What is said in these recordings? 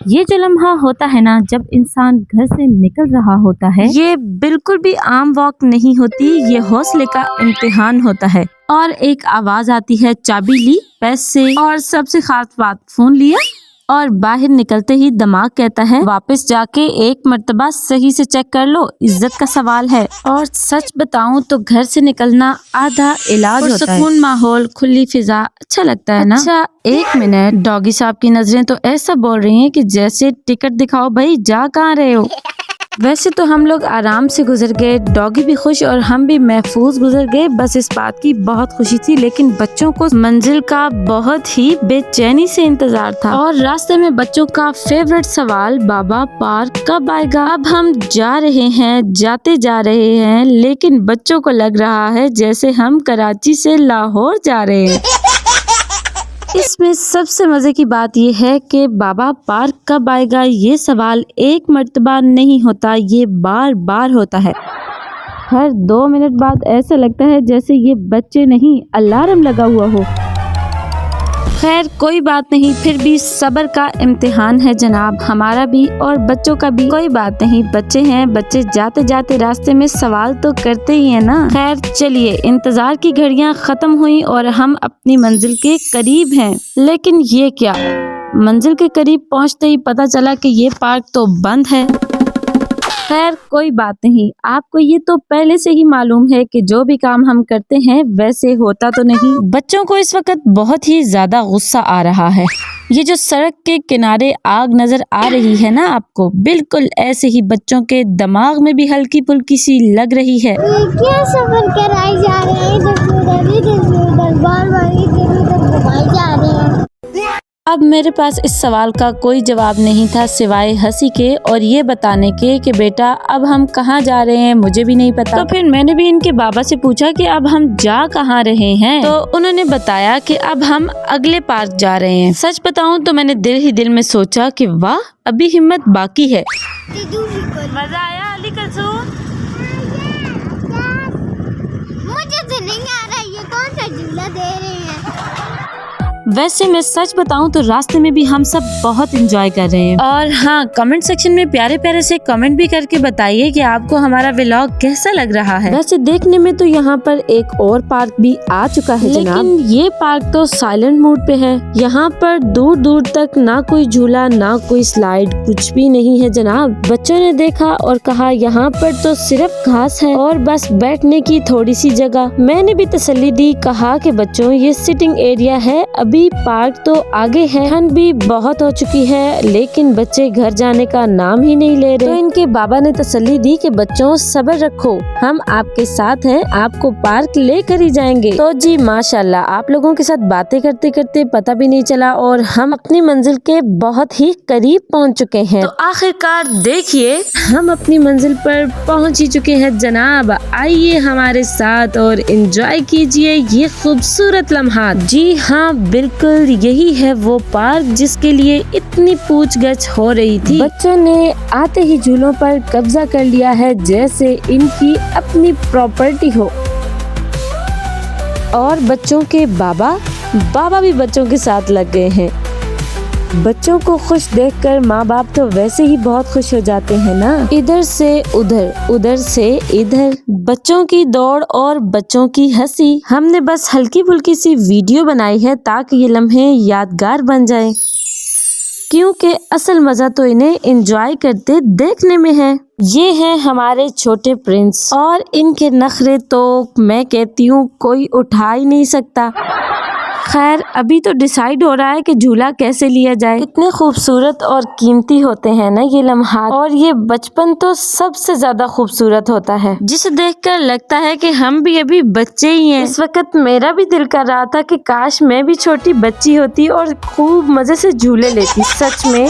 ये जो लम्हा होता है ना, जब इंसान घर से निकल रहा होता है, ये बिल्कुल भी आम वॉक नहीं होती, ये हौसले का इम्तिहान होता है। और एक आवाज आती है, चाबी ली, पैसे और सबसे खास बात फोन लिया। और बाहर निकलते ही दिमाग कहता है वापस जाके एक मर्तबा सही से चेक कर लो, इज्जत का सवाल है। और सच बताऊं तो घर से निकलना आधा इलाज होता है। सुकून माहौल, खुली फिजा, अच्छा लगता है ना। अच्छा एक मिनट, डॉगी साहब की नजरें तो ऐसा बोल रही हैं कि जैसे टिकट दिखाओ भाई, जा कहाँ रहे हो। वैसे तो हम लोग आराम से गुजर गए, डॉगी भी खुश और हम भी महफूज गुजर गए। बस इस बात की बहुत खुशी थी, लेकिन बच्चों को मंजिल का बहुत ही बेचैनी से इंतजार था। और रास्ते में बच्चों का फेवरेट सवाल, बाबा पार्क कब आएगा। अब हम जा रहे हैं, जाते जा रहे हैं, लेकिन बच्चों को लग रहा है जैसे हम कराची से लाहौर जा रहे हैं। इसमें सबसे मजे की बात यह है कि बाबा पार्क कब आएगा ये सवाल एक मर्तबा नहीं होता, ये बार बार होता है। हर 2 मिनट बाद ऐसा लगता है जैसे ये बच्चे नहीं, अलार्म लगा हुआ हो। खैर कोई बात नहीं, फिर भी सब्र का इम्तिहान है जनाब, हमारा भी और बच्चों का भी। कोई बात नहीं, बच्चे हैं, बच्चे जाते जाते रास्ते में सवाल तो करते ही है ना। खैर चलिए, इंतजार की घड़ियां खत्म हुई और हम अपनी मंजिल के करीब हैं। लेकिन ये क्या, मंजिल के करीब पहुंचते ही पता चला कि ये पार्क तो बंद है। खैर कोई बात नहीं, आपको ये तो पहले से ही मालूम है कि जो भी काम हम करते हैं वैसे होता तो नहीं। बच्चों को इस वक्त बहुत ही ज्यादा गुस्सा आ रहा है। ये जो सड़क के किनारे आग नजर आ रही है ना आपको, बिल्कुल ऐसे ही बच्चों के दिमाग में भी हल्की फुल्की सी लग रही है। क्या सफर कराई जा रहे हैं, घुमाई जा रहे हैं। अब मेरे पास इस सवाल का कोई जवाब नहीं था सिवाय हंसी के और ये बताने के कि बेटा अब हम कहाँ जा रहे हैं मुझे भी नहीं पता। तो फिर मैंने भी इनके बाबा से पूछा कि अब हम जा कहाँ रहे हैं, तो उन्होंने बताया कि अब हम अगले पार्क जा रहे हैं। सच बताऊं तो मैंने दिल ही दिल में सोचा कि वाह, अभी हिम्मत बाकी है। मजा आया अली कसूर? मुझे तो नहीं आ रहा, ये कौन सा झूला दे रहे हैं। वैसे मैं सच बताऊं तो रास्ते में भी हम सब बहुत एंजॉय कर रहे हैं। और हाँ, कमेंट सेक्शन में प्यारे प्यारे से कमेंट भी करके बताइए कि आपको हमारा व्लॉग कैसा लग रहा है। वैसे देखने में तो यहाँ पर एक और पार्क भी आ चुका है जनाब, लेकिन ये पार्क तो साइलेंट मोड पे है। यहाँ पर दूर दूर तक ना कोई झूला, ना कोई स्लाइड, कुछ भी नहीं है जनाब। बच्चों ने देखा और कहा यहाँ पर तो सिर्फ घास है और बस बैठने की थोड़ी सी जगह। मैंने भी तसल्ली दी, कहा कि बच्चों ये सिटिंग एरिया है, अभी पार्क तो आगे है। ठंड भी बहुत हो चुकी है, लेकिन बच्चे घर जाने का नाम ही नहीं ले रहे। तो इनके बाबा ने तसल्ली दी कि बच्चों सब्र रखो, हम आपके साथ हैं, आपको पार्क लेकर ही जाएंगे। तो जी माशाल्लाह, आप लोगों के साथ बातें करते करते पता भी नहीं चला और हम अपनी मंजिल के बहुत ही करीब पहुंच चुके हैं। तो आखिरकार देखिए, हम अपनी मंजिल पर पहुंच ही चुके हैं जनाब। आइए हमारे साथ और एंजॉय कीजिए ये खूबसूरत लम्हात। जी हाँ, बिल्कुल यही है वो पार्क जिसके लिए इतनी पूछगछ हो रही थी। बच्चों ने आते ही झूलों पर कब्जा कर लिया है जैसे इनकी अपनी प्रॉपर्टी हो। और बच्चों के बाबा भी बच्चों के साथ लग गए हैं। बच्चों को खुश देखकर माँ बाप तो वैसे ही बहुत खुश हो जाते हैं ना। इधर से उधर, उधर से इधर, बच्चों की दौड़ और बच्चों की हंसी। हमने बस हल्की फुल्की सी वीडियो बनाई है ताकि ये लम्हे यादगार बन जाएं, क्योंकि असल मजा तो इन्हें एंजॉय करते देखने में है। ये हैं हमारे छोटे प्रिंस और इनके नखरे तो मैं कहती हूँ कोई उठा ही नहीं सकता। खैर अभी तो डिसाइड हो रहा है कि झूला कैसे लिया जाए। कितने खूबसूरत और कीमती होते हैं ना ये लम्हात, और ये बचपन तो सबसे ज्यादा खूबसूरत होता है, जिसे देखकर लगता है कि हम भी अभी बच्चे ही हैं। इस वक्त मेरा भी दिल कर रहा था कि काश मैं भी छोटी बच्ची होती और खूब मजे से झूले लेती, सच में।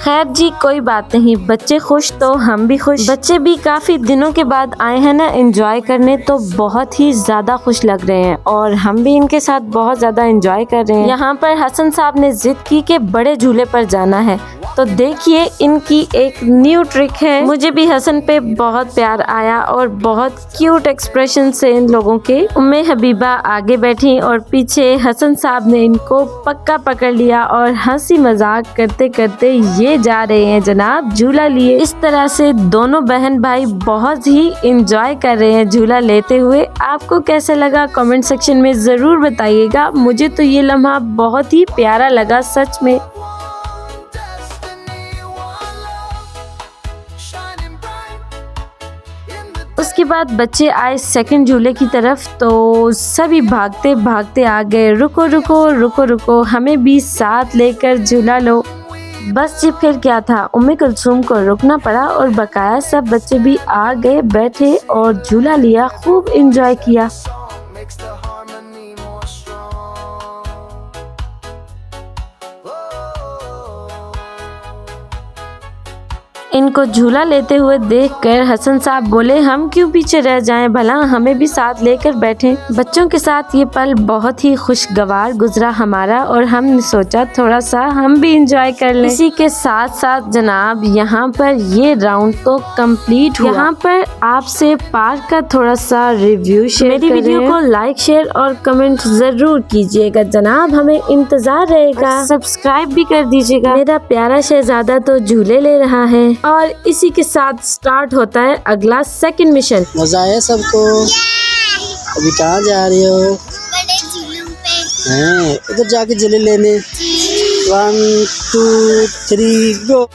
खैर जी कोई बात नहीं, बच्चे खुश तो हम भी खुश। बच्चे भी काफी दिनों के बाद आए हैं ना एंजॉय करने, तो बहुत ही ज्यादा खुश लग रहे हैं और हम भी इनके साथ बहुत ज्यादा एंजॉय कर रहे हैं। यहाँ पर हसन साहब ने जिद की कि बड़े झूले पर जाना है, तो देखिए इनकी एक न्यू ट्रिक है। मुझे भी हसन पे बहुत प्यार आया और बहुत क्यूट एक्सप्रेशन से इन लोगों के। उम्मे हबीबा आगे बैठी और पीछे हसन साहब ने इनको पक्का पकड़ लिया और हंसी मजाक करते करते ये जा रहे हैं जनाब झूला लिए। इस तरह से दोनों बहन भाई बहुत ही इंजॉय कर रहे हैं झूला लेते हुए। आपको कैसा लगा कमेंट सेक्शन में जरूर बताइएगा। मुझे तो ये लम्हा बहुत ही प्यारा लगा सच में। उसके बाद बच्चे आए सेकंड झूले की तरफ, तो सभी भागते भागते आ गए। रुको रुको रुको रुको, हमें भी साथ लेकर झूला लो। बस जी फिर क्या था, उम्मे कुलसूम को रुकना पड़ा और बकाया सब बच्चे भी आ गए, बैठे और झूला लिया, खूब एंजॉय किया। इनको झूला लेते हुए देखकर हसन साहब बोले हम क्यों पीछे रह जाएं, भला हमें भी साथ लेकर बैठें। बच्चों के साथ ये पल बहुत ही खुशगवार गुजरा हमारा और हमने सोचा थोड़ा सा हम भी एंजॉय कर लें। इसी के साथ साथ जनाब यहाँ पर ये राउंड तो कंप्लीट हुआ। यहाँ पर आपसे पार्क का थोड़ा सा रिव्यू शेयर मेरी वीडियो को लाइक शेयर और कमेंट जरूर कीजिएगा जनाब, हमें इंतजार रहेगा। सब्सक्राइब भी कर दीजिएगा। मेरा प्यारा शहजादा तो झूले ले रहा है और इसी के साथ स्टार्ट होता है अगला सेकंड मिशन। मजा आया सबको? अभी कहाँ जा रही हो? बड़े झूलों पे। हैं उधर जाके झूले लेने। 1 2 3 गो।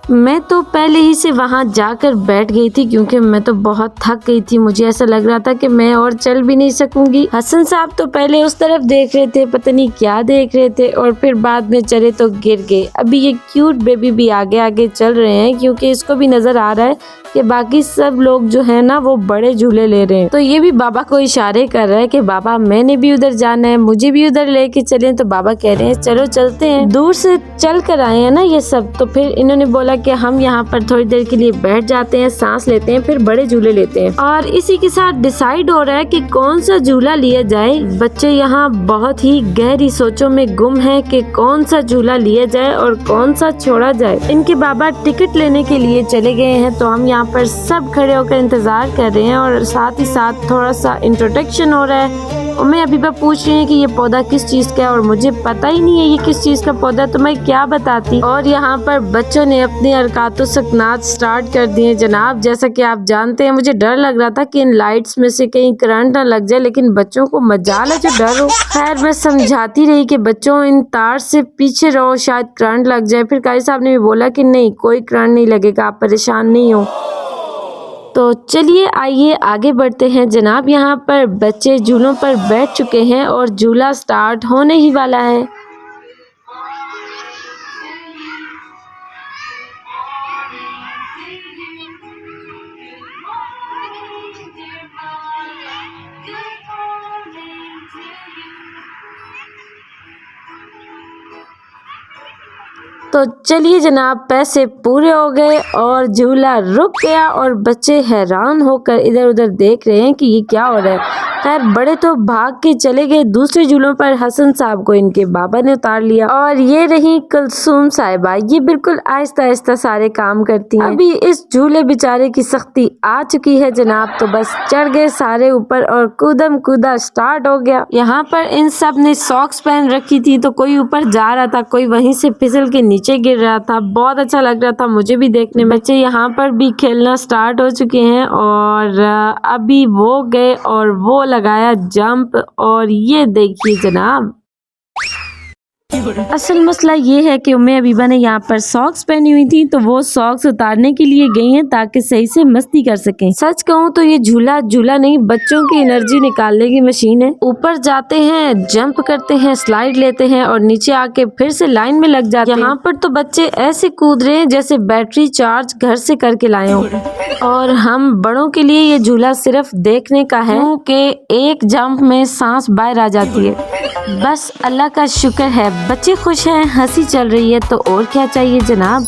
मैं तो पहले ही से वहां जाकर बैठ गई थी क्योंकि मैं तो बहुत थक गई थी। मुझे ऐसा लग रहा था कि मैं और चल भी नहीं सकूंगी। हसन साहब तो पहले उस तरफ देख रहे थे, पता नहीं क्या देख रहे थे, और फिर बाद में चले तो गिर गए। अभी ये क्यूट बेबी भी आगे आगे चल रहे हैं क्योंकि इसको भी नजर आ रहा है कि बाकी सब लोग जो है ना वो बड़े झूले ले रहे हैं। तो ये भी बाबा को इशारे कर रहा है कि बाबा मैंने भी उधर जाना है, मुझे भी उधर लेके चलें। तो बाबा कह रहे हैं चलो चलते हैं। दूर से चल कर आए हैं ना ये सब, तो फिर इन्होंने बोला कि हम यहाँ पर थोड़ी देर के लिए बैठ जाते हैं, सांस लेते हैं, फिर बड़े झूले लेते हैं। और इसी के साथ डिसाइड हो रहा है कि कौन सा झूला लिया जाए। बच्चे यहाँ बहुत ही गहरी सोचों में गुम है कि कौन सा झूला लिया जाए और कौन सा छोड़ा जाए। इनके बाबा टिकट लेने के लिए चले गए हैं, तो हम यहाँ पर सब खड़े होकर इंतजार कर रहे हैं और साथ ही साथ थोड़ा सा इंट्रोडक्शन हो रहा है। उम्मे हबीबा पूछ रही है कि ये पौधा किस चीज का है और मुझे पता ही नहीं है ये किस चीज का पौधा, तो मैं क्या बताती। और यहाँ पर बच्चों ने अपनी हरकतों सकनात स्टार्ट कर दिए जनाब। जैसा कि आप जानते हैं मुझे डर लग रहा था कि इन लाइट्स में से कहीं करंट ना लग जाए, लेकिन बच्चों को मजाल है जो डर हो। खैर मैं समझाती रही कि बच्चों इन तार से पीछे रहो, शायद करंट लग जाए। फिर कारी साहब ने भी बोला कि नहीं कोई करंट नहीं लगेगा, आप परेशान नहीं हो। तो चलिए आइए आगे बढ़ते हैं जनाब। यहाँ पर बच्चे झूलों पर बैठ चुके हैं और झूला स्टार्ट होने ही वाला है। तो चलिए जनाब पैसे पूरे हो गए और झूला रुक गया और बच्चे हैरान होकर इधर उधर देख रहे हैं कि ये क्या हो रहा है। खैर बड़े तो भाग के चले गए दूसरे झूलों पर। हसन साहब को इनके बाबा ने उतार लिया और ये रही कुलसूम साहिबा, ये बिल्कुल आहिस्ता आहिस्ता सारे काम करती हैं। अभी इस झूले बेचारे की सख्ती आ चुकी है जनाब, तो बस चढ़ गए सारे ऊपर और कूदम कूदा स्टार्ट हो गया। यहाँ पर इन सब ने सॉक्स पहन रखी थी, तो कोई ऊपर जा रहा था, कोई वहीं से फिसल के नीचे गिर रहा था। बहुत अच्छा लग रहा था मुझे भी देखने में। बच्चे यहाँ पर भी खेलना स्टार्ट हो चुके हैं और अभी वो गए और वो लगाया जंप। और ये देखिए जनाब असल मसला ये है कि उम्मे हबीबा ने यहाँ पर सॉक्स पहनी हुई थी, तो वो सॉक्स उतारने के लिए गई हैं ताकि सही से मस्ती कर सकें। सच कहूँ तो ये झूला झूला नहीं, बच्चों की एनर्जी निकालने की मशीन है। ऊपर जाते हैं, जंप करते हैं, स्लाइड लेते हैं और नीचे आके फिर से लाइन में लग जाते हैं। यहाँ पर तो बच्चे ऐसे कूद रहे हैं जैसे बैटरी चार्ज घर से करके लाए हों। और हम बड़ों के लिए ये झूला सिर्फ देखने का है क्योंकि एक जंप में सांस बाहर आ जाती है। बस अल्लाह का शुक्र है, बच्चे खुश हैं, हंसी चल रही है, तो और क्या चाहिए जनाब।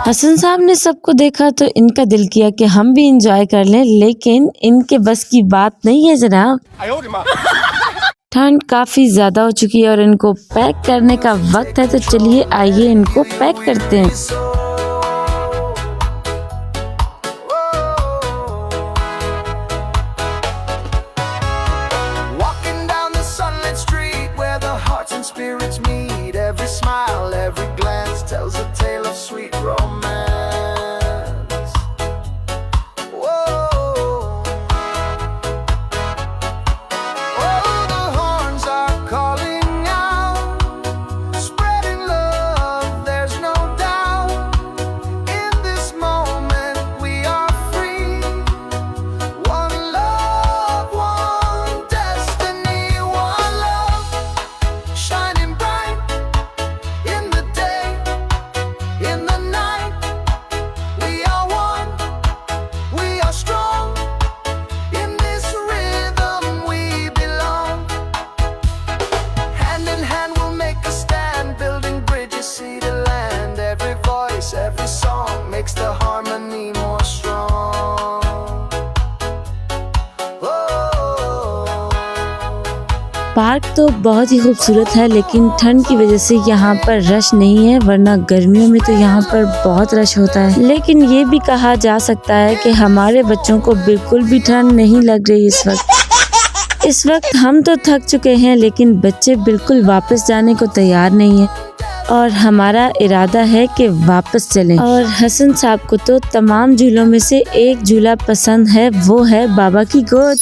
हसन साहब ने सबको देखा तो इनका दिल किया कि हम भी इंजॉय कर लें, लेकिन इनके बस की बात नहीं है जनाब। ठंड काफी ज्यादा हो चुकी है और इनको पैक करने का वक्त है, तो चलिए आइए इनको पैक करते हैं। पार्क तो बहुत ही खूबसूरत है, लेकिन ठंड की वजह से यहाँ पर रश नहीं है, वरना गर्मियों में तो यहाँ पर बहुत रश होता है। लेकिन ये भी कहा जा सकता है कि हमारे बच्चों को बिल्कुल भी ठंड नहीं लग रही इस वक्त। इस वक्त हम तो थक चुके हैं, लेकिन बच्चे बिल्कुल वापस जाने को तैयार नहीं है और हमारा इरादा है कि वापस चलें। और हसन साहब को तो तमाम झूलों में से एक झूला पसंद है, वो है बाबा की गोद।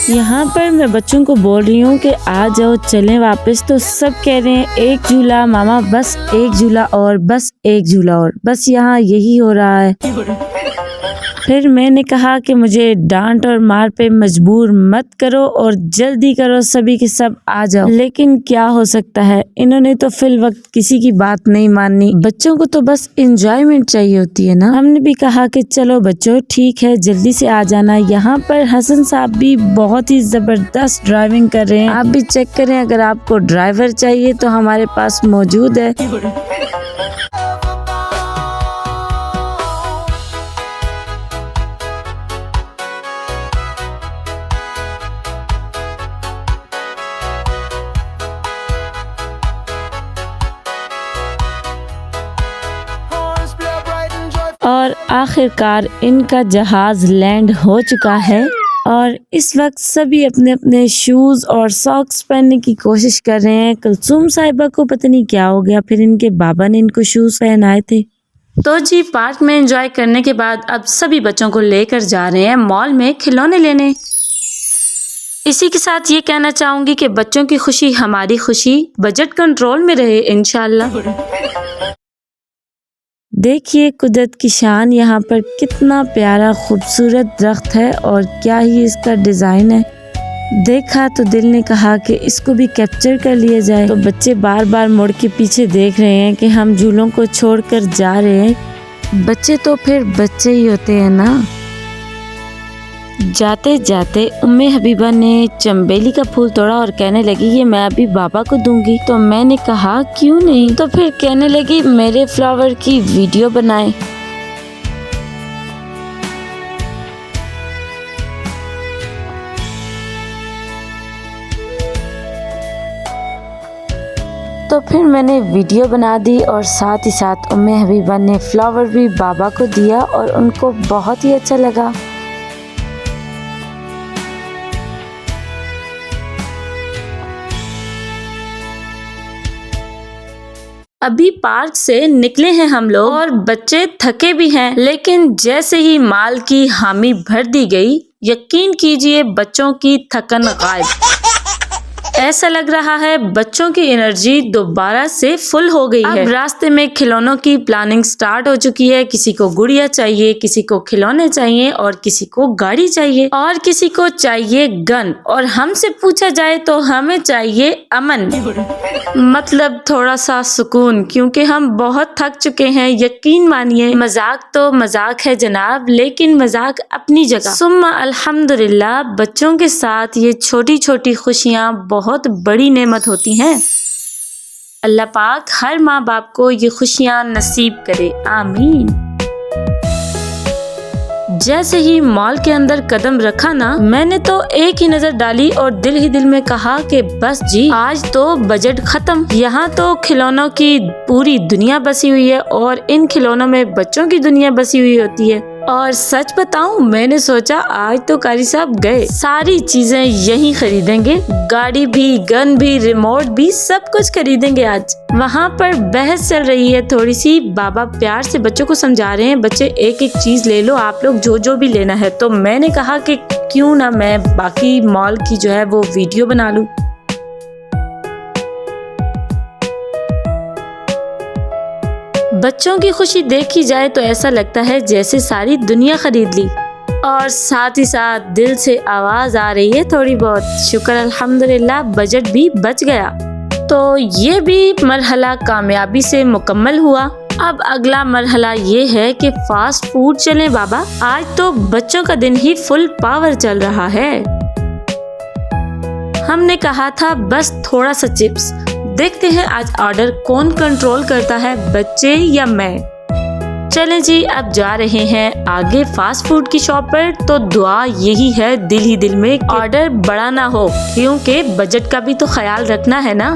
यहाँ पर मैं बच्चों को बोल रही हूँ कि आ जाओ चलें वापस, तो सब कह रहे हैं एक झूला मामा, बस एक झूला और, बस एक झूला और, बस यहाँ यही हो रहा है। फिर मैंने कहा कि मुझे डांट और मार पे मजबूर मत करो और जल्दी करो, सभी के सब आ जाओ। लेकिन क्या हो सकता है, इन्होंने तो फिल वक्त किसी की बात नहीं माननी। बच्चों को तो बस एंजॉयमेंट चाहिए होती है ना। हमने भी कहा कि चलो बच्चों ठीक है, जल्दी से आ जाना। यहाँ पर हसन साहब भी बहुत ही जबरदस्त ड्राइविंग कर रहे हैं, आप भी चेक करें। अगर आपको ड्राइवर चाहिए तो हमारे पास मौजूद है। और आखिरकार इनका जहाज लैंड हो चुका है और इस वक्त सभी अपने अपने शूज और सॉक्स पहनने की कोशिश कर रहे हैं। कुलसूम साहिबा को पता नहीं क्या हो गया, फिर इनके बाबा ने इनको शूज पहनाए थे। तो जी पार्क में एंजॉय करने के बाद अब सभी बच्चों को लेकर जा रहे हैं मॉल में खिलौने लेने। इसी के साथ ये कहना चाहूंगी कि बच्चों की खुशी हमारी खुशी, बजट कंट्रोल में रहे इंशाल्लाह। देखिए कुदरत की शान, यहाँ पर कितना प्यारा खूबसूरत दरख्त है और क्या ही इसका डिज़ाइन है। देखा तो दिल ने कहा कि इसको भी कैप्चर कर लिया जाए। तो बच्चे बार बार मुड़ के पीछे देख रहे हैं कि हम झूलों को छोड़कर जा रहे हैं। बच्चे तो फिर बच्चे ही होते हैं ना। जाते जाते उम्मे हबीबा ने चंबेली का फूल तोड़ा और कहने लगी ये मैं अभी बाबा को दूंगी। तो मैंने कहा क्यों नहीं, तो फिर कहने लगी मेरे फ्लावर की वीडियो बनाए। तो फिर मैंने वीडियो बना दी और साथ ही साथ उम्मे हबीबा ने फ्लावर भी बाबा को दिया और उनको बहुत ही अच्छा लगा। अभी पार्क से निकले हैं हम लोग और बच्चे थके भी हैं, लेकिन जैसे ही माल की हामी भर दी गई, यकीन कीजिए बच्चों की थकन गायब। ऐसा लग रहा है बच्चों की एनर्जी दोबारा से फुल हो गई है। अब रास्ते में खिलौनों की प्लानिंग स्टार्ट हो चुकी है। किसी को गुड़िया चाहिए, किसी को खिलौने चाहिए और किसी को गाड़ी चाहिए और किसी को चाहिए गन। और हमसे पूछा जाए तो हमें चाहिए अमन, मतलब थोड़ा सा सुकून, क्योंकि हम बहुत थक चुके हैं। यकीन मानिए मजाक तो मजाक है जनाब, लेकिन मजाक अपनी जगह। सुम्मा अल्हम्दुलिल्लाह, बच्चों के साथ ये छोटी छोटी खुशियाँ बहुत बड़ी नेमत होती हैं। अल्लाह पाक हर माँ बाप को ये खुशियाँ नसीब करे, आमीन। जैसे ही मॉल के अंदर कदम रखा ना, मैंने तो एक ही नजर डाली और दिल ही दिल में कहा कि बस जी, आज तो बजट खत्म। यहाँ तो खिलौनों की पूरी दुनिया बसी हुई है और इन खिलौनों में बच्चों की दुनिया बसी हुई होती है। और सच बताऊं, मैंने सोचा आज तो कारी साहब गए, सारी चीजें यहीं खरीदेंगे, गाड़ी भी, गन भी, रिमोट भी, सब कुछ खरीदेंगे आज। वहाँ पर बहस चल रही है थोड़ी सी। बाबा प्यार से बच्चों को समझा रहे हैं, बच्चे एक एक चीज ले लो, आप लोग जो जो भी लेना है। तो मैंने कहा कि क्यों ना मैं बाकी मॉल की जो है वो वीडियो बना लूं। बच्चों की खुशी देखी जाए तो ऐसा लगता है जैसे सारी दुनिया खरीद ली। और साथ ही साथ दिल से आवाज आ रही है थोड़ी बहुत, शुक्र अल्हम्दुलिल्लाह बजट भी बच गया। तो ये भी मरहला कामयाबी से मुकम्मल हुआ। अब अगला मरहला ये है कि फास्ट फूड चलें बाबा, आज तो बच्चों का दिन ही फुल पावर चल रहा है। हमने कहा था बस थोड़ा सा चिप्स, देखते हैं आज ऑर्डर कौन कंट्रोल करता है, बच्चे या मैं। चलें जी, अब जा रहे हैं आगे फास्ट फूड की शॉप पर। तो दुआ यही है दिल ही दिल में, ऑर्डर बड़ा ना हो, क्योंकि बजट का भी तो ख्याल रखना है ना।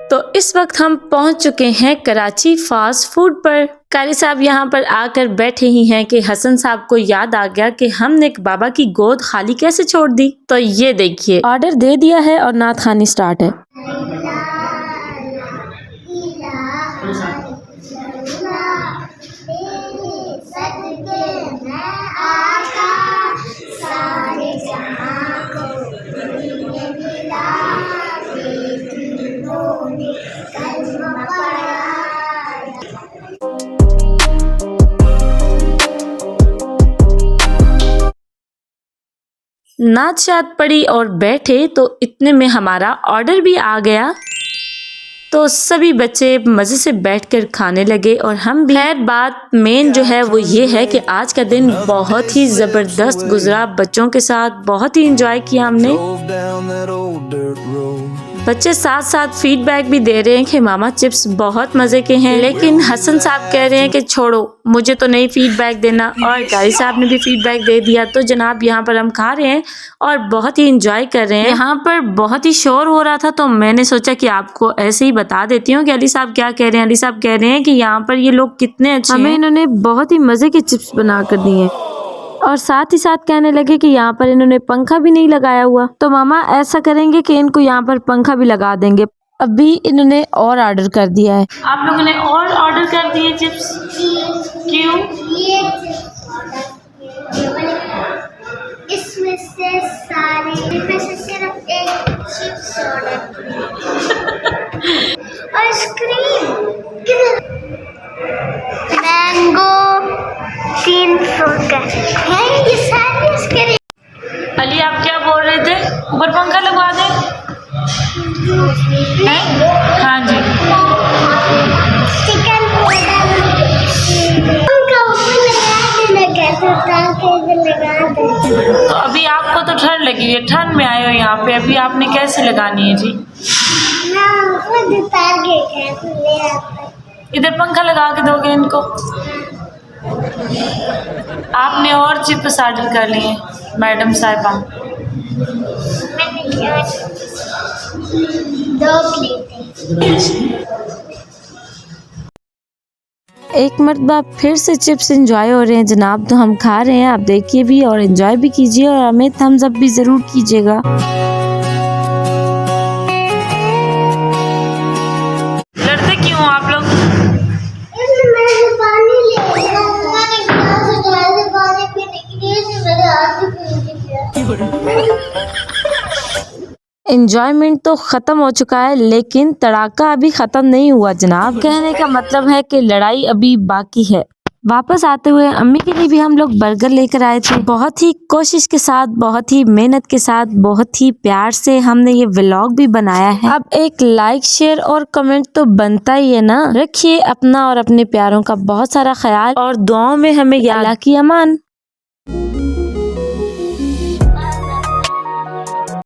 तो इस वक्त हम पहुंच चुके हैं कराची फास्ट फूड पर। कारी साहब यहाँ पर आकर बैठे ही हैं कि हसन साहब को याद आ गया कि हमने बाबा की गोद खाली कैसे छोड़ दी। तो ये देखिए, ऑर्डर दे दिया है और नात खानी स्टार्ट है। नात शाद पड़ी और बैठे तो इतने में हमारा ऑर्डर भी आ गया। तो सभी बच्चे मज़े से बैठकर खाने लगे और हम भी। खैर बात मेन जो है वो ये है कि आज का दिन बहुत ही ज़बरदस्त गुजरा, बच्चों के साथ बहुत ही इंजॉय किया हमने। बच्चे साथ साथ फीडबैक भी दे रहे हैं कि मामा चिप्स बहुत मज़े के हैं, लेकिन हसन साहब कह रहे हैं कि छोड़ो, मुझे तो नहीं फीडबैक देना। और कारी साहब ने भी फीडबैक दे दिया। तो जनाब यहाँ पर हम खा रहे हैं और बहुत ही इंजॉय कर रहे हैं। यहाँ पर बहुत ही शोर हो रहा था तो मैंने सोचा कि आपको ऐसे ही बता देती हूँ कि अली साहब क्या कह रहे हैं। अली साहब कह रहे हैं कि यहाँ पर ये लोग कितने अच्छे हैं, हमें इन्होंने बहुत ही मज़े के चिप्स बना कर दिए हैं। और साथ ही साथ कहने लगे कि यहाँ पर इन्होंने पंखा भी नहीं लगाया हुआ। तो मामा ऐसा करेंगे कि इनको यहाँ पर पंखा भी लगा देंगे। अभी इन्होंने और ऑर्डर कर दिया है। आप लोगों ने और ऑर्डर कर दिए चिप्स, क्यों? इसमें से सारे में से सिर्फ एक चिप्स ऑर्डर आइसक्रीम मैंगो 300 का है ये सारी आइसक्रीम। अली आप क्या बोल रहे थे? ऊपर पंखा लगवा दें? हाँ जी। चिकन पंखा ऊपर लगा दे। तो अभी आपको तो ठंड लगी हुई है, ठंड में आए हो यहाँ पे, अभी आपने कैसे लगानी है जी? इधर पंखा लगा के दोगे इनको? आपने और चिप्स ऑर्डर कर लिए मैडम साहिबा? मैंने 2 प्लेटें। एक मरतबा फिर से चिप्स एंजॉय हो रहे हैं जनाब, तो हम खा रहे हैं, आप देखिए भी और एंजॉय भी कीजिए और हमें थम्स अप भी जरूर कीजिएगा। लड़ते क्यों आप लोग? इसमें मैंने पानी लिया, मैंने गिलास उठाया था पानी पीने के लिए, इसने मेरे हाथ से पी लिया। एंजॉयमेंट तो खत्म हो चुका है लेकिन तड़ाका अभी खत्म नहीं हुआ जनाब। कहने का मतलब है कि लड़ाई अभी बाकी है। वापस आते हुए अम्मी के लिए भी हम लोग बर्गर लेकर आए थे। बहुत ही कोशिश के साथ, बहुत ही मेहनत के साथ, बहुत ही प्यार से हमने ये व्लॉग भी बनाया है। अब एक लाइक, शेयर और कमेंट तो बनता ही है ना। रखिए अपना और अपने प्यारों का बहुत सारा ख्याल और दुआओं में हमें याद। अल्लाह की अमान।